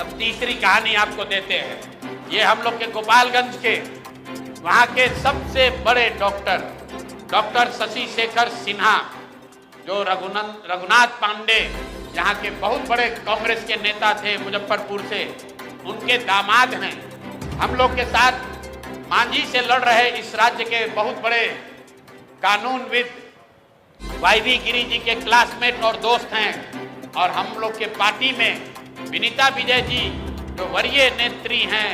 अब तीसरी कहानी आपको देते हैं। ये हम लोग के गोपालगंज के वहाँ के सबसे बड़े डॉक्टर शशि शेखर सिन्हा, जो रघुनाथ पांडे यहाँ के बहुत बड़े कांग्रेस के नेता थे मुजफ्फरपुर से, उनके दामाद हैं। हम लोग के साथ मांझी से लड़ रहे इस राज्य के बहुत बड़े कानूनविद वाईवी गिरी जी के क्लासमेट और दोस्त हैं। और हम लोग के पार्टी में विनीता विजय जी जो वरीय नेत्री हैं,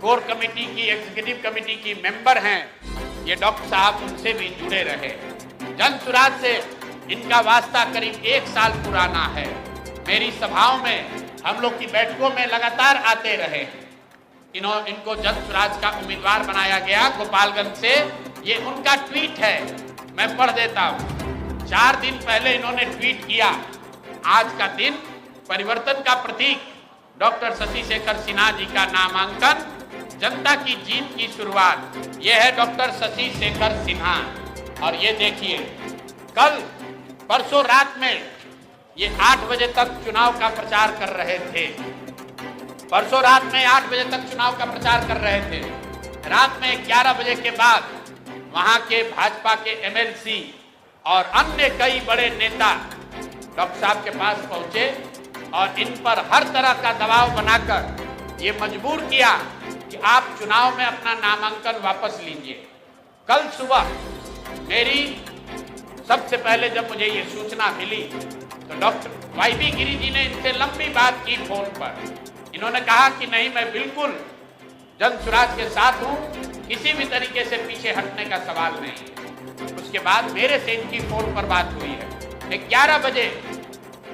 कोर कमेटी की, एग्जीक्यूटिव कमेटी की मेंबर हैं, ये डॉक्टर साहब उनसे भी जुड़े रहे। जन सुराज से इनका वास्ता करीब 1 साल पुराना है। मेरी सभाओं में, हम लोग की बैठकों में लगातार आते रहे। इनको जन सुराज का उम्मीदवार बनाया गया गोपालगंज से। ये उनका ट्वीट है, मैं पढ़ देता हूँ। 4 दिन पहले इन्होंने ट्वीट किया, आज का दिन परिवर्तन का प्रतीक डॉक्टर शशि शेखर सिन्हा जी का नामांकन, जनता की जीत की शुरुआत। यह है डॉक्टर शशि शेखर सिन्हा। और ये देखिए, कल परसों रात में ये 8 बजे तक चुनाव का प्रचार कर रहे थे। परसों रात में 8 बजे तक चुनाव का प्रचार कर रहे थे। रात में 11 बजे के बाद वहां के भाजपा के एमएलसी और अन्य कई बड़े नेता डॉक्टर साहब के पास पहुंचे और इन पर हर तरह का दबाव बनाकर ये मजबूर किया कि आप चुनाव में अपना नामांकन वापस लीजिए। कल सुबह मेरी सबसे पहले जब मुझे ये सूचना मिली तो डॉक्टर वाईवी गिरी जी ने इनसे लंबी बात की फोन पर। इन्होंने कहा कि नहीं, मैं बिल्कुल जन सुराज के साथ हूं, किसी भी तरीके से पीछे हटने का सवाल नहीं। उसके बाद मेरे से इनकी फोन पर बात हुई है। 11 बजे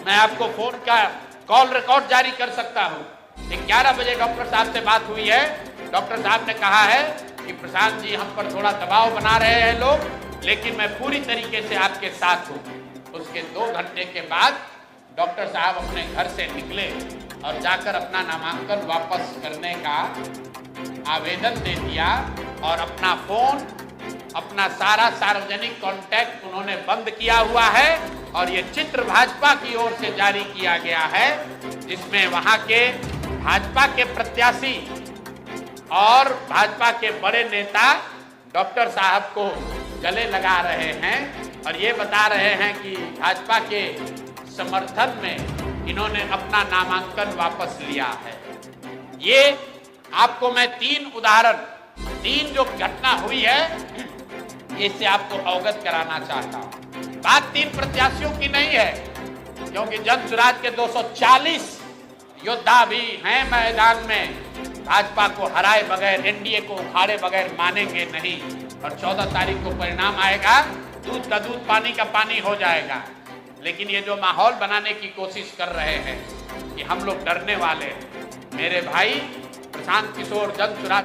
मैं आपको फोन का कॉल रिकॉर्ड जारी कर सकता हूं। 11 बजे डॉक्टर साहब से बात हुई है। डॉक्टर साहब ने कहा है कि प्रशांत जी, हम पर थोड़ा दबाव बना रहे हैं लोग, लेकिन मैं पूरी तरीके से आपके साथ हूं। उसके 2 घंटे के बाद डॉक्टर साहब अपने घर से निकले और जाकर अपना नामांकन वापस करने का आवेदन दे दिया और अपना फोन, अपना सारा सार्वजनिक कॉन्टैक्ट उन्होंने बंद किया हुआ है। और ये चित्र भाजपा की ओर से जारी किया गया है, जिसमें वहां के भाजपा के प्रत्याशी और भाजपा के बड़े नेता डॉक्टर साहब को गले लगा रहे हैं और ये बता रहे हैं कि भाजपा के समर्थन में इन्होंने अपना नामांकन वापस लिया है। ये आपको मैं 3 उदाहरण, 3 जो घटना हुई है, इससे आपको अवगत कराना चाहता हूं। बात 3 प्रत्याशियों की नहीं है, क्योंकि जन सुराज के 240 योद्धा भी हैं मैदान में। भाजपा को हराए बगैर, एनडीए को उखाड़े बगैर मानेंगे नहीं। और 14 तारीख को परिणाम आएगा, दूध का दूध, पानी का पानी हो जाएगा। लेकिन ये जो माहौल बनाने की कोशिश कर रहे हैं कि हम लोग डरने वाले हैं, मेरे भाई प्रशांत किशोर, जन सुराज